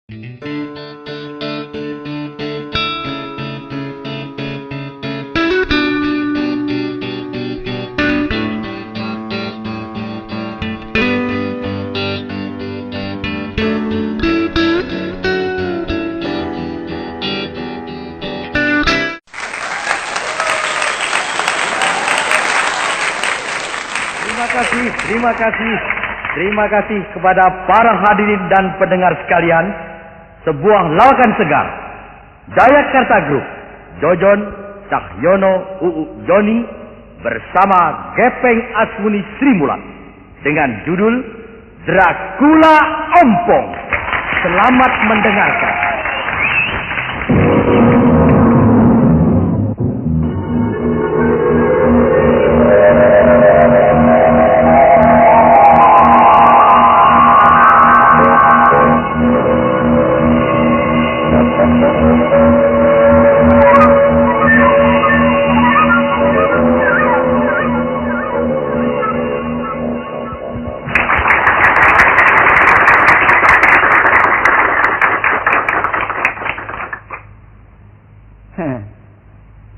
Terima kasih kepada para hadirin dan pendengar sekalian. Sebuah lawakan segar Jayakarta Group, Jojon, Cahyono, Joni bersama Gepeng Asmuni Srimulat dengan judul Dracula Ompong. Selamat mendengarkan.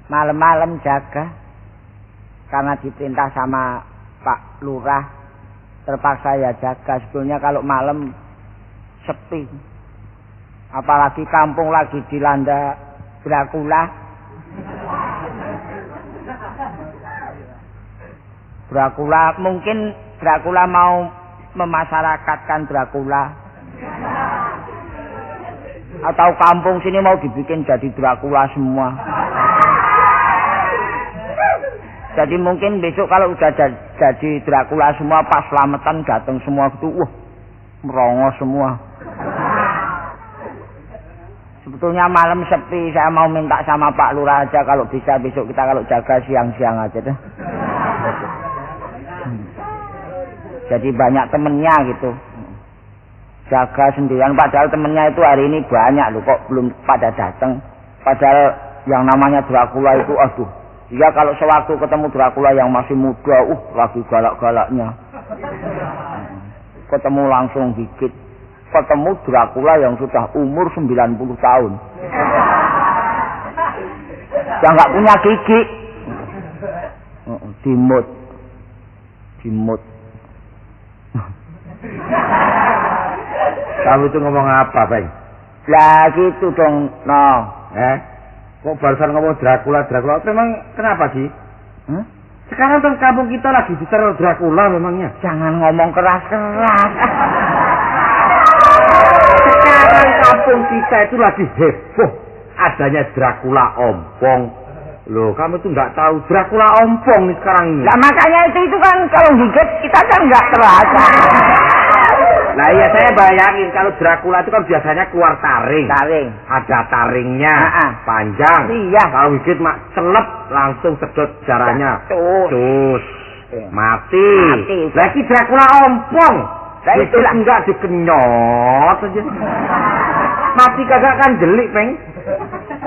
Malam-malam jaga karena diperintah sama Pak Lurah, terpaksa ya jaga. Sebetulnya kalau malam sepi, apalagi kampung lagi dilanda Dracula. Mungkin Dracula mau memasyarakatkan Dracula, atau kampung sini mau dibikin jadi Dracula semua. Jadi mungkin besok kalau udah jadi Dracula semua, pas selamatan datang semua gitu, merongos semua. Sebetulnya malam sepi, saya mau minta sama Pak Lurah aja kalau bisa besok kita kalau jaga siang-siang aja deh. Jadi banyak temennya gitu. Jaga sendirian, padahal temennya itu hari ini banyak loh, kok belum pada datang. Padahal yang namanya Dracula itu, aduh. Iya, kalau sewaktu ketemu Dracula yang masih muda, lagi galak-galaknya. Ketemu langsung gigit. Ketemu Dracula yang sudah umur 90 tahun. Yang nggak punya gigi. Dimut. Kamu itu ngomong apa, Bang? Lah gitu dong, Kok barusan ngomong Dracula? Memang kenapa sih? Sekarang kan kampung kita lagi diteror Dracula memangnya. Jangan ngomong keras-keras. Sekarang kampung kita itu lagi heboh adanya Dracula Ompong. Loh, kamu tuh nggak tahu Dracula Ompong nih sekarang ini. Lah makanya itu kan kalau gigit kita kan nggak terasa. Nah iya, saya bayangin kalau Dracula itu kan biasanya keluar taring. Ada taringnya, panjang. Iya. Kalau gigit mak celep langsung sedot darahnya. Cus. Mati. Lagi Dracula Ompong. Itu enggak dikenyot aja. Mati kagak kan jelik, Peng.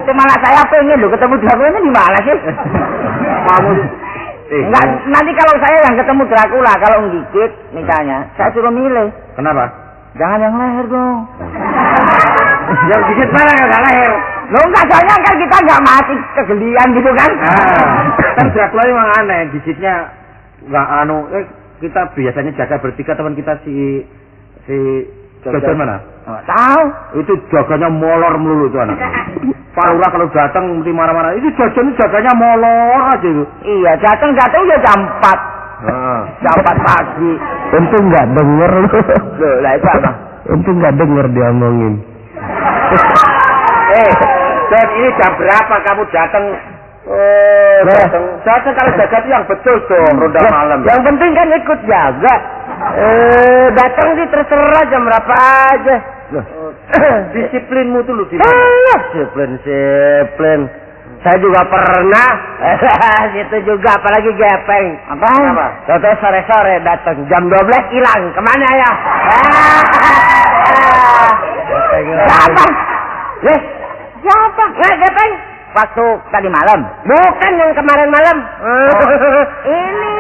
Itu malah saya pengen loh ketemu Dracula ini di mana sih? Kamu enggak, nanti kalau saya yang ketemu Dracula, kalau menggigit misalnya, saya suruh milih. Kenapa? Jangan yang leher dong. Yang gigit mana kagak leher? Lo enggak, soalnya kan kita enggak mati kegelian gitu kan? Kan Dracula memang aneh, gigitnya enggak kita biasanya jaga bertiga teman kita si Jojon mana? Tahu. Itu jaganya molor melulu tuh anak. Pak Lurah kalau datang mesti marah-marah. Itu Jojon jaganya molor aja itu. Iya, datang ya jam 4. Jam 4 pagi. Untung nggak denger Loh, lah itu apa? Untung nggak denger diomongin. Don, ini jam berapa kamu datang? Datang kalau jaga itu yang betul dong, ronda malam. Yang penting kan ikut jaga. Datang sih terserah jam berapa aja. Disiplinmu tuh lu di mana? Disiplin. Saya juga pernah. Situ juga, apalagi Gepeng. Apa? Contoh sore-sore datang jam 12 hilang. Kemana ya? Siapa? Siapa? Gepeng. Waktu tadi malam. Bukan yang kemarin malam. Ini.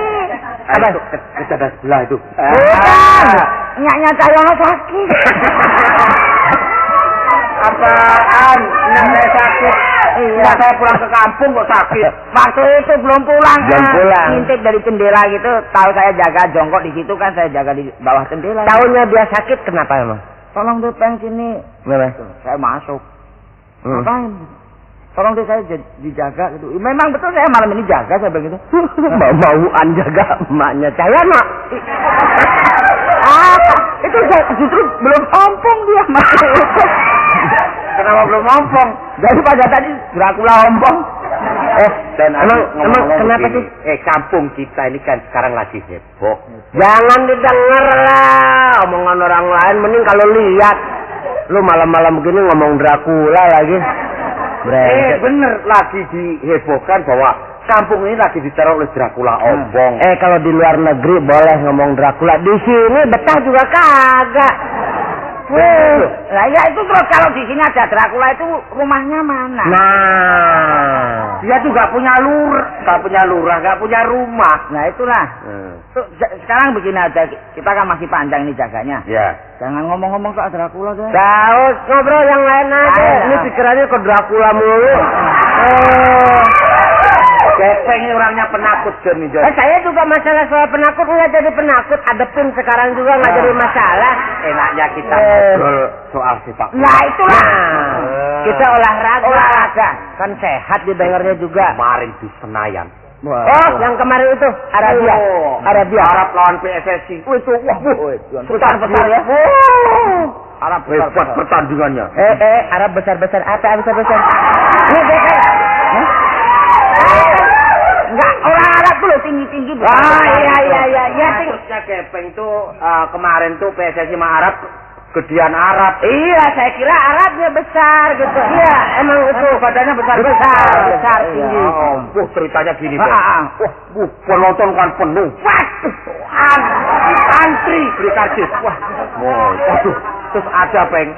Ada kita ada sebelah itu. Bukan. Nyaknya Cahyono sakit. apaan? Saya sakit. Iya, saya pulang ke kampung kok sakit. Waktu itu belum pulang. Belum pulang. Ngintip dari jendela gitu, tahu saya jaga jongkok di situ kan, saya jaga di bawah jendela. Tahunya dia sakit kenapa emang? Tolong deh Peng sini. Kenapa? Saya masuk. Ngapain? Tolong deh saya dijaga gitu. Memang betul saya malam ini jaga saya begitu. Mauan jaga emaknya. Saya mak. Itu saya justru belum ompong dia masih itu. Kenapa belum ompong? Daripada tadi Dracula ompong. Dan emang kenapa sih? Kampung kita ini kan sekarang lagi heboh. Jangan didengar lah omongan orang lain. Mending kalau lihat. Lu malam-malam begini ngomong Dracula lagi. Bener lagi dihebohkan bahwa kampung ini lagi diteror oleh Dracula ompong. Kalau di luar negeri boleh ngomong Dracula. Di sini betah juga kagak. Lah ya itu terus kalau di sini ada Dracula itu rumahnya mana? Nah, Dia tuh gak punya lurah, gak punya rumah. Nah itulah. Tuh, sekarang begini aja, kita kan masih panjang nih jaganya. Ya. Jangan ngomong-ngomong soal Dracula deh. tahu ngobrol yang lain aja. Ini pikirannya ke Dracula mulu. Gepeng ini orangnya penakut John. Saya juga masalah soal penakut nggak jadi penakut. Adepin sekarang juga nggak jadi masalah. Enaknya kita ngobrol soal sepak bola. Nah itulah. Kita olahraga. Kan sehat didengarnya juga. Kemarin di Senayan. Yang kemarin itu Arabia. Arab lawan PSSI. Itu Besar ya. Arab Hebat pertandingannya. Arab besar-besar. Apa besar-besar? Enggak, orang Arab tuh tinggi-tinggi. Iya. Terusnya Gepeng tuh kemarin tuh PSSI sama Arab gedian Arab. Iya, saya kira Arabnya besar gitu. Iya, emang itu badannya besar tinggi. Ceritanya gini, penonton kan penuh. Antri beli karcis. Waduh, terus ada Beng,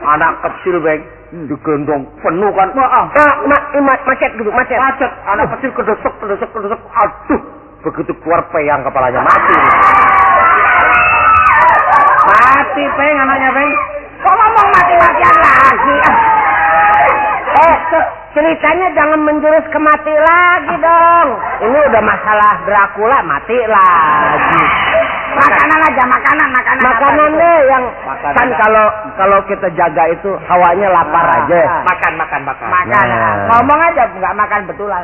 anak kecil Beng, digendong penuh kan. Macet gitu, macet. Anak kecil kedesek. Aduh, begitu keluar peyang kepalanya mati. Mati Peng, anaknya Peng. Kok ngomong mati-matian lagi? Ceritanya jangan menjurus ke mati lagi dong. Ini udah masalah Dracula, mati lagi. Makanan aja, makanan deh yang kan kalau kita jaga itu hawanya lapar aja. Makan. Ngomong aja nggak makan betulan.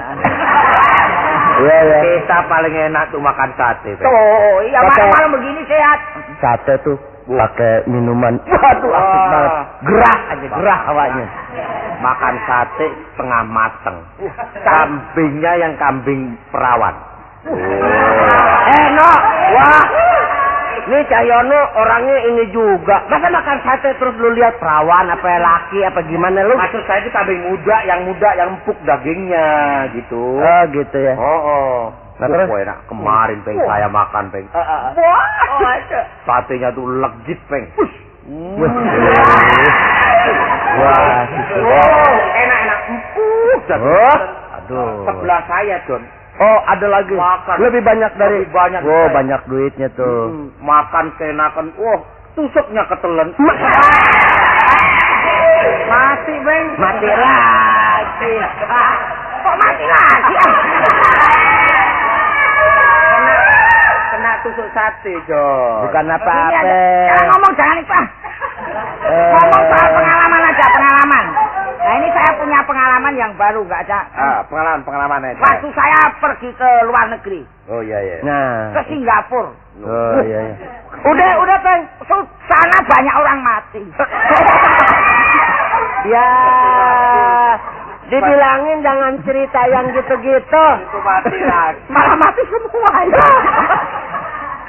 Iya. Kita paling enak tuh makan sate. Tuh, iya malam-malam begini sehat. Sate tuh pakai minuman. Waduh, asik banget. Gerah hawanya. Makan sate setengah mateng. Kambingnya yang kambing perawan. Wah. Ini Cahyono orangnya ini juga. Masa makan sate terus lu lihat perawan apa laki apa gimana lu? Maksud saya itu kambing muda yang empuk dagingnya gitu. Oh gitu ya. Nah, terus enak kemarin Peng saya makan Peng. Satenya tuh legit Peng. Wah, enak empuk. Aduh. Sebelah saya Don. Ada lagi. Makan. Lebih banyak dari. Banyak. Banyak duitnya tuh. Makan keenakan. Tusuknya ketelen. Mati Beng. Mati lagi. Kok mati lagi? Kena tusuk sate John. Bukan apa-apa. Jangan ngomong, jangan itu. Ngomong soal pengalaman aja, pengalaman. Nah ini saya punya pengalaman yang baru, nggak ada. Pengalaman aja. Waktu saya pergi ke luar negeri. Oh iya. Nah. Ke Singapura. Oh iya. Udah Bang. Sana banyak orang mati. Ya. Dibilangin jangan cerita yang gitu-gitu. Itu mati lagi. Malah mati semua ya.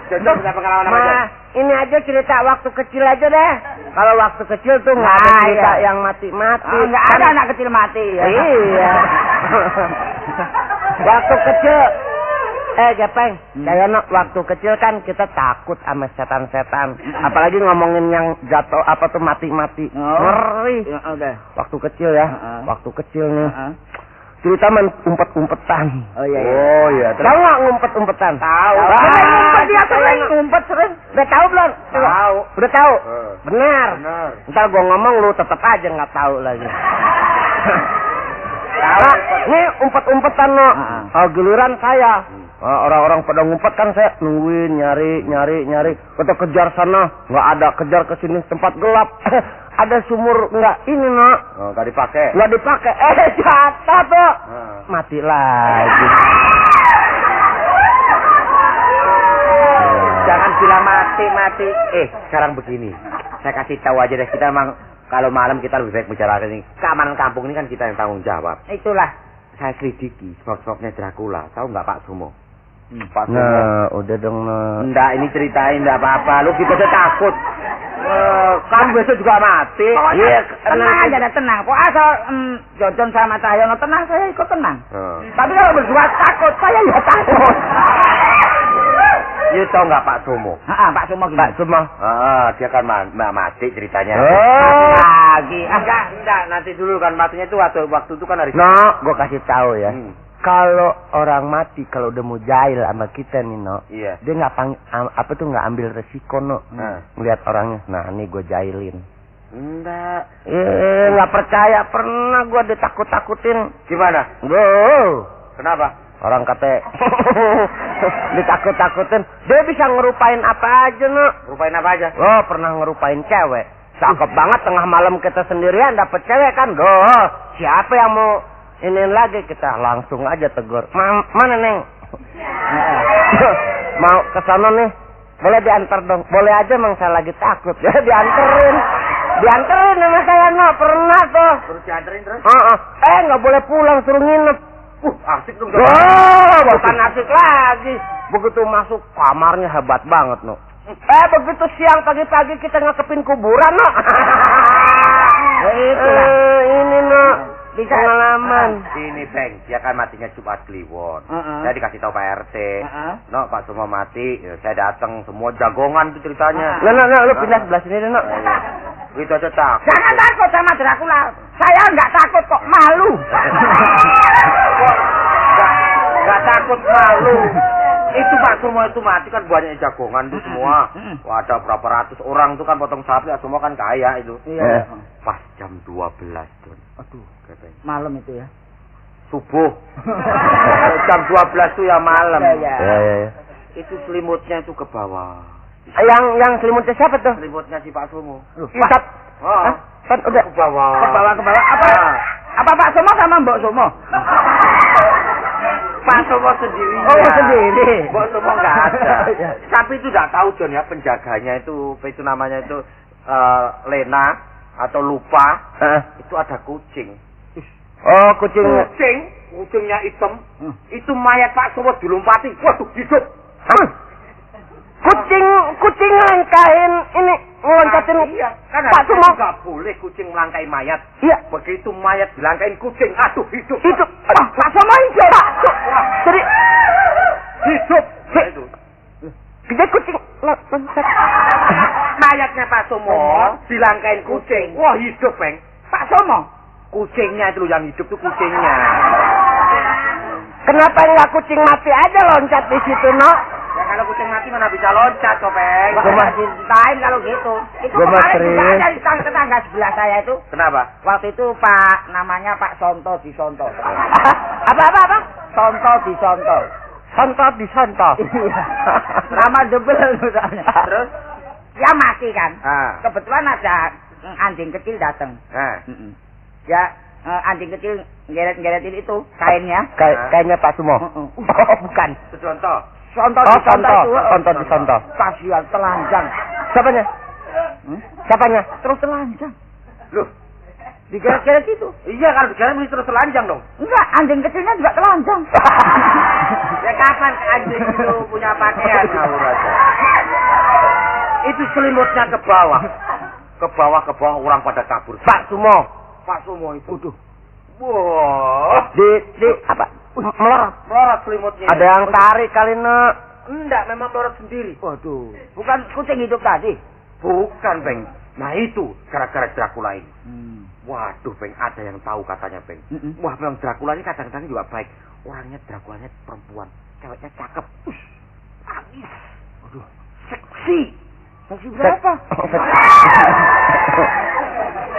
John punya pengalaman apa John? Ini aja cerita waktu kecil aja deh. Kalau waktu kecil tuh nggak ada cerita yang mati-mati. Nggak ada anak kecil mati ya. Iya. Waktu kecil. Gepeng. Waktu kecil kan kita takut sama setan-setan. Apalagi ngomongin yang jatuh apa tuh mati-mati. Ngeri. Udah. Waktu kecil ya. Waktu kecil nih. cerita main umpet-umpetan. Oh iya. Oh iya. Tahu nggak ngumpet-umpetan? Tahu. Ngumpet dia sering ngumpet sering. Udah tahu belum? Tahu. Udah tahu. Benar. Benar. Ntar gua ngomong lu tetep aja nggak tahu lagi. Nah, ini umpet-umpetan no. Giliran saya. Orang-orang pada ngumpet kan saya nungguin nyari. Kita kejar sana, nggak ada. Kejar ke sini tempat gelap. Ada sumur nggak ini no. Oh, nggak dipakai. Nggak dipakai. Jatuh tuh. Mati lagi. Jangan bilang mati. Sekarang begini. Saya kasih tahu aja deh, kita memang kalau malam kita lebih baik bicara ini. Keamanan kampung ini kan kita yang tanggung jawab. Itulah. Saya selidiki spot-spotnya Dracula. Tahu nggak Pak Sumo? Pak Sumo. Udah dong no. Enggak, ini ceritain enggak apa-apa. Lu kita udah takut. Kan besok juga mati. Iya, tenang aja dah, tenang. Kok asal Jojon sama Cahyono tenang, saya ikut tenang. Tapi kalau berdua takut, saya ya takut. You tahu nggak Pak Sumo? Pak Sumo gimana? Pak Sumo. Dia kan mati ceritanya. Lagi. Enggak, nanti dulu kan matinya itu waktu itu kan hari. No, gua kasih tahu ya. Kalau orang mati kalau udah mau jahil sama kita nih no, Iya. dia nggak nggak ambil resiko no, ngeliat orangnya. Nah ini gue jahilin. Enggak. Nggak percaya, pernah gue ditakut-takutin. Gimana? Kenapa? Orang kata ditakut-takutin, dia bisa ngerupain apa aja no. Rupain apa aja? Oh pernah ngerupain cewek, cakep banget, tengah malam kita sendirian dapet cewek kan. Siapa yang mau ini lagi, kita langsung aja tegur. Mana Neng? Mau ke sana nih? Boleh diantar dong? Boleh aja, emang saya lagi takut. Ya dianterin sama saya no, pernah tuh. Terus dianterin terus? Nggak boleh pulang, suruh nginep. Asik dong. Bukan asik lagi. Begitu masuk kamarnya hebat banget no. Begitu siang pagi-pagi kita ngekepin kuburan no. Ini no. Bisa pengalaman. Sini Bang, dia kan matinya Jumat Kliwon. Saya dikasih tahu Pak RT. No, Pak Sumo mati, saya datang, semua jagongan tuh ceritanya. Lu pindah sebelah sini deh, no. Itu aja takut. Jangan takut sama Dracula. Saya nggak takut kok, malu. Nggak takut, malu. Itu Pak Sumo itu mati kan banyak jagongan tuh semua. Wah, ada berapa ratus orang tuh kan potong sapi, semua kan kaya itu. Iya. Pas jam 12 tuh. Aduh, malam itu ya. Subuh. Jam 12 tuh ya malam. Iya. Itu selimutnya itu ke bawah. Yang selimutnya siapa tuh? Selimutnya si Pak Sumo. Pak. Kan udah ke bawah. Ke bawah. Apa Pak Sumo sama Mbok Sumo? Pak Sumo sendiri. Oh, sendiri. Mbok Sumo nggak ada. Tapi itu nggak tahu John ya, penjaganya itu namanya itu Lena atau lupa. Itu ada kucing. Oh, kucing. Kucingnya hitam. Itu mayat Pak Sumo dilompati. Waduh, hidup. Kucing langkain ini ngeloncatin. Iya, kan Pak Sumo nggak boleh kucing melangkai mayat. Iya. Begitu mayat dilangkain kucing, aduh hidup. Pak Sumo hidup. Jadi hidup. Itu. Dia kucing loncat. Mayatnya Pak Sumo dilangkain kucing. Wah, hidup, Bang. Pak Sumo. Kucingnya itu yang hidup tuh kucingnya. Kenapa nggak kucing mati aja loncat di situ, no? Ya kalau kucing mati mana bisa loncat, Kopeng. Gua masih ceritain kalau gitu. Itu kemarin juga ada di tetangga sebelah saya itu. Kenapa? Waktu itu namanya Pak Sonto disonto. Apa? Sonto disonto. Sonto. Iya. Nama debel misalnya. Terus? Ya mati kan. Kebetulan ada anjing kecil datang. Ya anjing kecil ngeret-ngeretin itu kainnya. Kainnya Pak Sumo. Bukan. Itu contoh. Sonto disonto. Kasihan telanjang. Siapanya? Terus telanjang. Loh, digeret-geret itu. Iya, kalau digeret mesti terus telanjang dong. Enggak, anjing kecilnya juga telanjang. Ya kapan anjing itu punya pakaian? Ngawur aja. Itu selimutnya ke bawah. Ke bawah orang pada kabur. Pak Sumo itu. Wah. Di apa? Melorot selimutnya. Ada yang tarik kali, Enggak, memang melorot sendiri. Waduh. Bukan kucing hidup tadi. Bukan, Bang. Nah itu gara-gara Dracula ini. Waduh, Peng, ada yang tahu katanya, Peng. Wah, memang Dracula ini kadang-kadang juga baik. Orangnya Dracula-nya perempuan, ceweknya cakep. Manis. Waduh, seksi. Seksi berapa?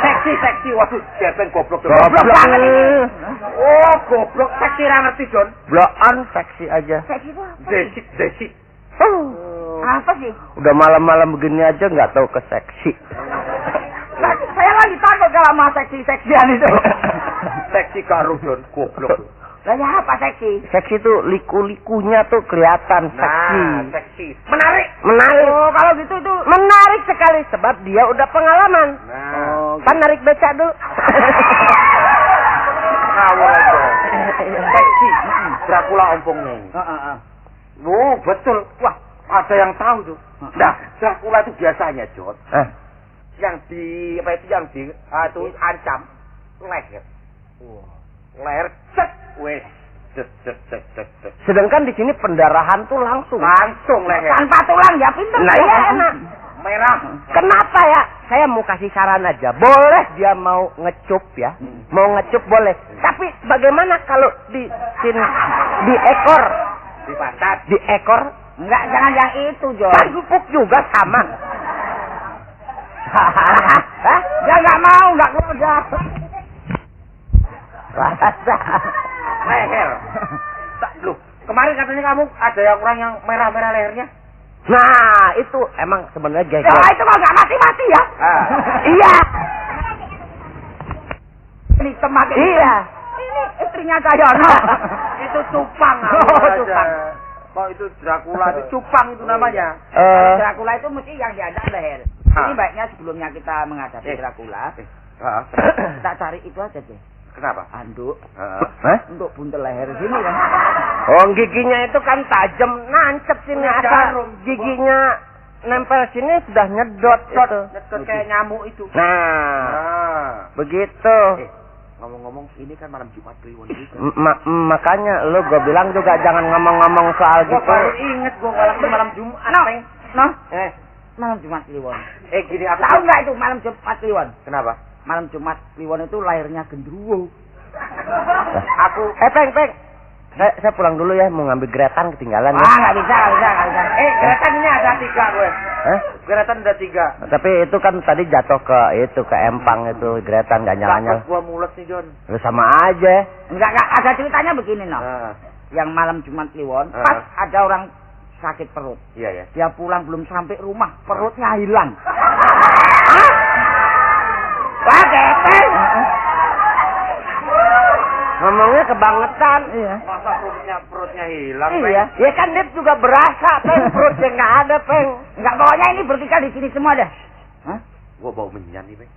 Seksi. Waduh, dia Peng goblok. Goblok banget ini. Oh, goblok. Seksi ra ngerti, Jon. Blokan seksi aja. Seksi itu apa? Desi. Apa sih? Udah malam-malam begini aja nggak tahu ke seksi. Saya lagi takut kalau sama seksi-seksian itu. Seksi karo Jon, goblok. Lah ya apa seksi? Seksi tuh liku-likunya tuh kelihatan seksi. Nah, seksi. Menarik. Oh, kalau gitu itu Menarik sekali sebab dia udah pengalaman. Nah, Kan narik beca dulu. ngawur aja. Seksi. Dracula ompongnya ini. Oh, betul. Wah, ada yang tahu tuh. Nah, Dracula itu biasanya, Jon. Yang ancam leher. Leher cek. Wes. Cek. Sedangkan di sini pendarahan tuh langsung leher. tanpa tulang ya pinter. Nah, iya enak. Merah. Kenapa ya? Saya mau kasih saran aja. Boleh dia mau ngecup ya. Mau ngecup boleh. Tapi bagaimana kalau di sini di ekor? Di pantat. Di ekor? Enggak, jangan yang itu, Jon. Kan empuk juga sama. Hah? Dia enggak mau, enggak kerja. Leher. Loh, kemarin katanya kamu ada yang orang yang merah-merah lehernya. Nah, itu emang sebenarnya geger. Ya, itu kok enggak mati-mati ya? Iya. Ini temakin. Iya. Ini istrinya Cahyono. Itu cupang. Cupang. Kok itu Dracula itu cupang itu namanya. Dracula itu mesti yang diadang leher. Ini baiknya sebelumnya kita menghadapi Dracula, kita cari itu aja deh. Kenapa? Anduk. Untuk buntel leher sini kan. Oh, giginya itu kan tajam, nancep sini asal giginya nempel sini sudah nyedot itu. Nyedot kayak nyamuk itu. Nah, begitu. Ngomong-ngomong, ini kan malam Jumat Kliwon juga. Makanya lu gue bilang juga jangan ngomong-ngomong soal Gua gitu. baru inget gua malam Jumat. Malam Jumat Kliwon. Gini aku Tahu nggak itu malam Jumat Kliwon? Kenapa? Malam Jumat Kliwon itu lahirnya gendruwo. Aku Peng. Saya pulang dulu ya, mau ngambil geretan ketinggalan ya. Nggak bisa. Geretan ini ada 3 gue. Geretan ada 3. Tapi itu kan tadi jatuh ke empang itu geretan nggak nyala-nyala. Gua mules nih, Jon. Lu sama aja. Enggak, ada ceritanya begini, no. Yang malam Jumat Kliwon, pas ada orang sakit perut. Iya. Dia pulang belum sampai rumah, perutnya hilang. Wah, gepeng. Ngomongnya kebangetan. Iya. Masa perutnya hilang, Iya. Ya kan dia juga berasa, Peng. Perutnya nggak ada, Peng. Enggak, pokoknya ini bertiga di sini semua deh. Gua bau menyan nih, Bang.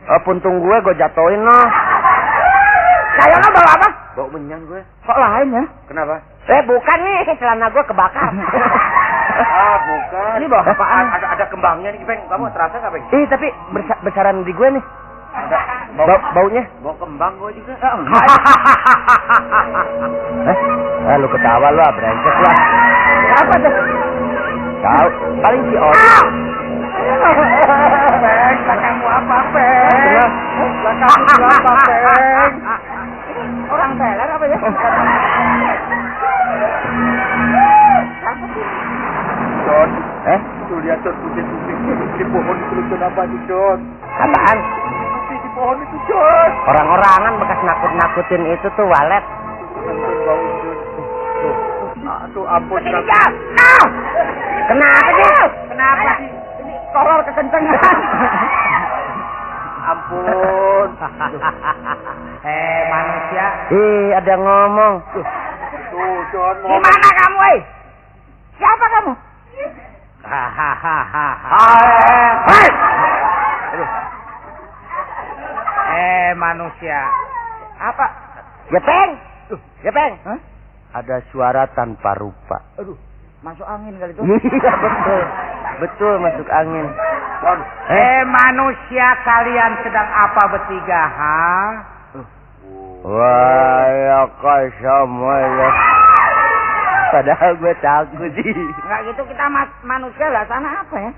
Oh, puntung gue jatoin loh. Kayaknya bawa apa? Bau menyan gue. Kok lain ya? Kenapa? Bukan nih, celana gue kebakar. Bukan. Ini bawa apaan? Ada kembangnya nih, Bang. Kamu terasa nggak, Bang? Tapi besaran di gue nih. Baunya. Bau kembang gue juga. Lu ketawa lu, brengsek lah. Apa tuh? Tahu, paling si Odi. Bang, belakangmu apa, Bang? Belakangmu apa, Bang? Orang teler apa ya? Jon. Tuh lihat Jon, putih-putih. Di pohon itu Jon apa nih, Jon? Apaan? Di pohon itu, Jon. Orang-orangan bekas nakut-nakutin itu tuh walet. Tuh ampun. Kenapa sih? Kenapa sih? Ini kolor kekencengan. Ampun. Manusia. Ada yang ngomong. Tuh, Jon. Gimana kamu, Siapa kamu? Manusia. Apa? Ya, Peng. Ada suara tanpa rupa. Aduh, masuk angin kali itu. Iya, betul masuk angin. Manusia, kalian sedang apa bertiga, ha? Wah, ya semuanya. Padahal gue takut sih. Enggak gitu kita manusia lah, sana apa ya?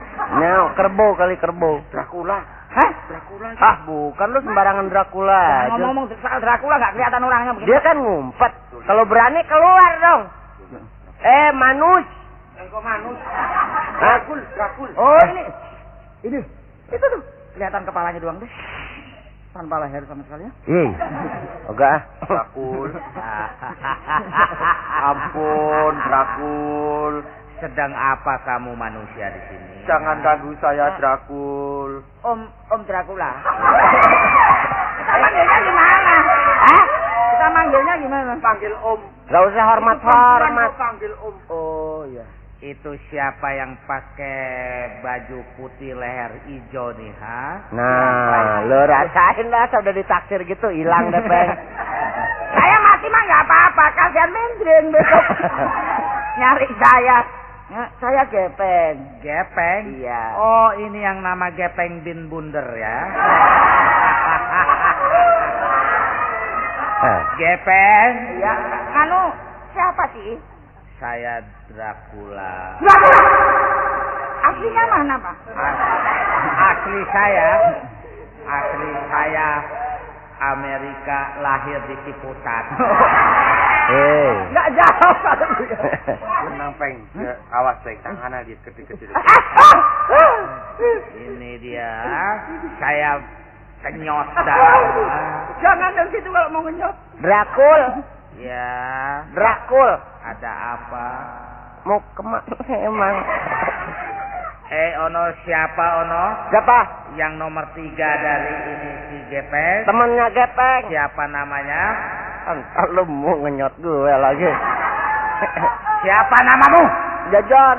Kerbau kali kerbau. Dracula. Hah? Dracula. Ah, bukan lu sembarangan Dracula. Ngomong-ngomong soal Dracula enggak kelihatan orangnya begitu. Dia kan ngumpet. Kalau berani keluar dong. Manus. Engkau manus. Dracul. Oh, ini. Itu tuh. Kelihatan kepalanya doang deh. Tanpa leher sama sekali ya. Enggak. Dracul. Ampun, Dracul. Sedang apa kamu manusia di sini? Jangan ganggu saya, Dracul. Om Dracula. Kita manggilnya gimana? Hah? Kita manggilnya gimana? Panggil Om. Enggak usah hormat. Panggil Om. Oh iya. Itu siapa yang pakai baju putih leher hijau nih, ha? Nah, lo rasain lah, sudah ditaksir gitu, hilang deh, Peng. Saya mati mah nggak apa-apa, kasihan mendring besok. Nyari saya. Ya, saya Gepeng. Gepeng? Iya. Oh, ini yang nama Gepeng bin Bunder ya. Gepeng? Iya. Siapa sih? Saya Dracula. Dracula? Aslinya mana, Pak? Asli saya Amerika, lahir di Ciputat. Nggak jauh kalau dia. Tenang, Peng. Awas, Peng. Tangannya dia kecil-kecil. Ini dia. Saya kenyot dah. Jangan dong situ kalau mau ngenyot. Dracul. Ya. Dracul. Ada apa? Mau kemana emang? Ono siapa Ono? Siapa? Yang nomor 3 dari ini si Gepeng. Temennya Gepeng. Siapa namanya? Entar lu mau ngenyot gue lagi. Siapa namamu? Jojon.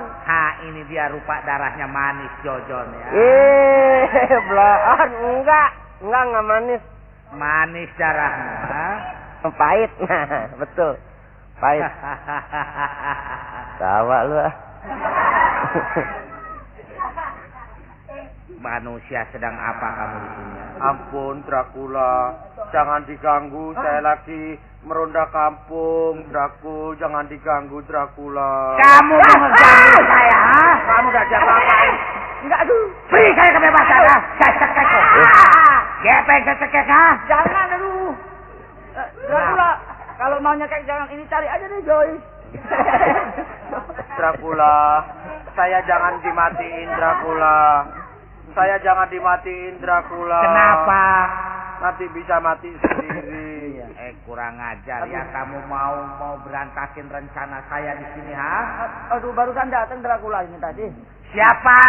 Ini dia rupa darahnya manis Jojon ya. Belahan enggak manis. Manis darahmu, ha? Pahit. Nah, betul. Pahit. Tawa lu ah. Manusia sedang apa kamu di sini? Ampun, Dracula. Jangan diganggu, saya lagi meronda kampung. Dracul, jangan diganggu, Dracula. Kamu mengganggu saya, ha? Kamu gak ada apa-apain. Enggak, aduh. Beri saya kebebasan, ha? Saya cekek kok. Gepeng, saya cekek, ha? Jangan, aduh. Dracula, kalau mau nyekek jangan ini, cari aja deh, Joyce. Dracula, saya jangan dimatiin, Dracula. Saya jangan dimatiin, Dracula. Kenapa? Nanti bisa mati sendiri. Kurang ajar ya, kamu mau berantakin rencana saya di sini, ha? Aduh, barusan datang Dracula ini tadi. Siapa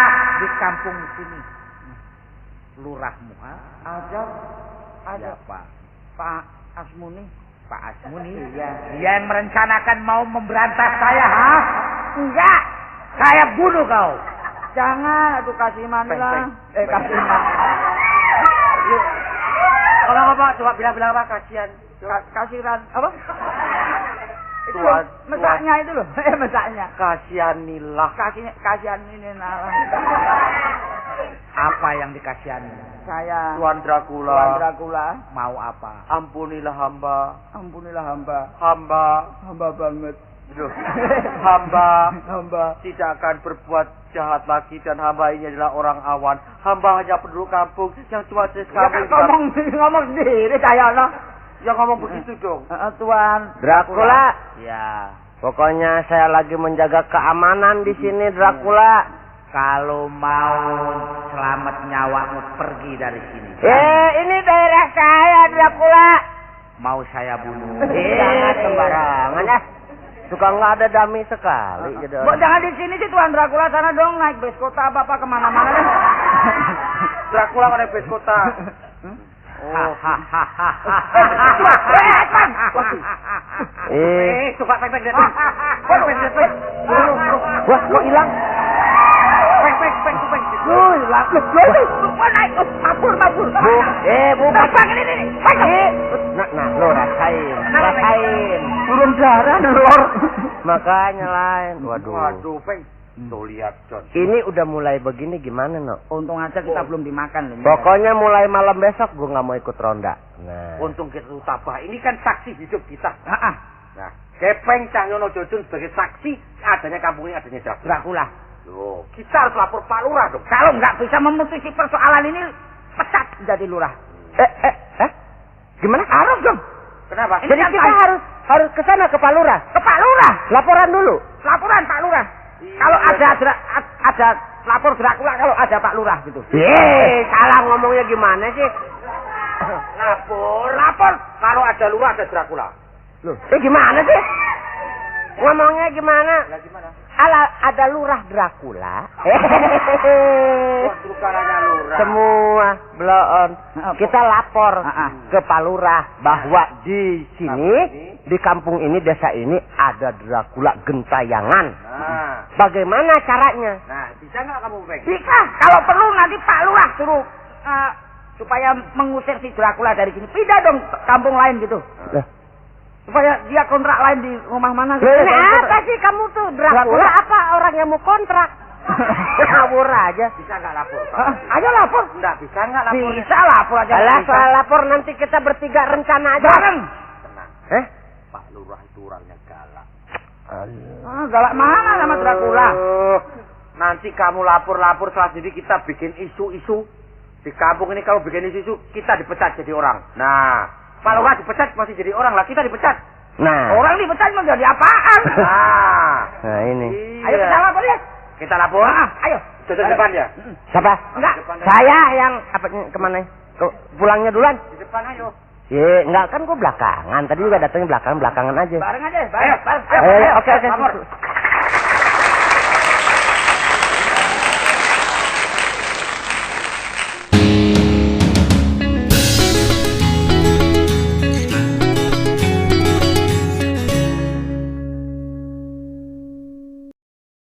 di kampung sini? Lurahmu, ha? Ada Siapa? Pak Asmuni. Pak Asmuni? Iya. Dia yang merencanakan mau memberantas saya, ha? Enggak. Saya bunuh kau. Jangan, aduh kasih manilah. Kasih Kalau apa? Coba bilang apa? Kasihan. kasihan apa? Itu Tuan, mesaknya itu loh. Mesaknya. Kasihanilah. Kasihan ini nalah. Apa yang dikasihani? Saya Tuan Tuan Dracula. Mau apa? Ampunilah hamba. Ampunilah hamba. Hamba Banget. Aduh. Hamba Hamba. tidak akan berbuat jahat lagi, dan hamba ini adalah orang awan. Hamba hanya penduduk kampung yang cuma sekali. Ngomong sendiri saya no. Ya ngomong begitu dong. Tuan Dracula. Ya. Pokoknya saya lagi menjaga keamanan di sini, Dracula. Kalau mau selamat nyawamu, pergi dari sini. Ini daerah saya, Dracula. Mau saya bunuh. Jangan sembarangan ya. Suka nggak ada dami sekali. Jangan di sini sih Tuan Dracula, sana dong naik bus kota apa kemana-mana deh. Dracula naik bus kota. Coba pek. Wah, kok hilang? Pek. Mabur. Bukan. Ini. Nah, lo rasain. Turun darah nelor. Makanya lain. Waduh, Peng. Tuh lihat, John. Ini udah mulai begini gimana, no? Untung aja kita belum dimakan loh. Pokoknya mulai malam besok gue nggak mau ikut ronda. Nah. Untung kita tabah. Ini kan saksi hidup kita. Nah, Gepeng Cahyono Jojun sebagai saksi adanya kampung ini adanya Dracula. Loh, kita harus lapor Pak Lurah dong. Kalau nggak bisa memutusi persoalan ini, pecat jadi lurah. Gimana? Harus dong. Kenapa? Ini Jadi kan kita harus ke sana ke Pak Lurah. ke Pak Lurah. Laporan dulu. Laporan Pak Lurah. Kalau ada lapor Dracula kalau ada Pak Lurah gitu. Salah ngomongnya gimana sih? Lapor. Kalau ada lurah ada Dracula. Loh, gimana sih? Ngomongnya gimana? Lah gimana? Ada lurah Dracula. Dracula lurah. Semua bloon. Kita lapor ke Pak Lurah bahwa di sini, di kampung ini, desa ini ada Dracula gentayangan. Nah, Bagaimana caranya? bisa nggak kamu Peng? Bisa. Kalau perlu nanti Pak Lurah suruh supaya mengusir si Dracula dari sini. Pindah dong ke kampung lain gitu. Supaya dia kontrak lain di rumah mana gitu. Ini apa sih kamu tuh? Dracula apa orang yang mau kontrak? Ngawur aja. Bisa nggak lapor? Ayo lapor. Nggak bisa nggak lapor? Bisa lapor aja. Alah, Bisa. soal lapor nanti kita bertiga rencana aja. Bareng. Tenang. Pak Lurah itu orangnya galak. Galak mana sama Dracula? Nanti kamu lapor-lapor selanjutnya kita bikin isu-isu di kampung ini. Kalau bikin isu-isu kita dipecat jadi orang. Nah, Pak Lurah dipecat masih jadi orang lah, kita dipecat. Nah, Orang dipecat mau jadi apaan? nah ini. Ayo kita lapor ya. Kita lapor. Ayo. Sudah depan ya? Siapa? Enggak. Saya yang apa kemana? Pulangnya duluan. Di depan ayo. Enggak kan gua belakangan. Tadi juga datangnya belakangan aja. Bareng aja. Ayo, Bareng. Oke. lapor.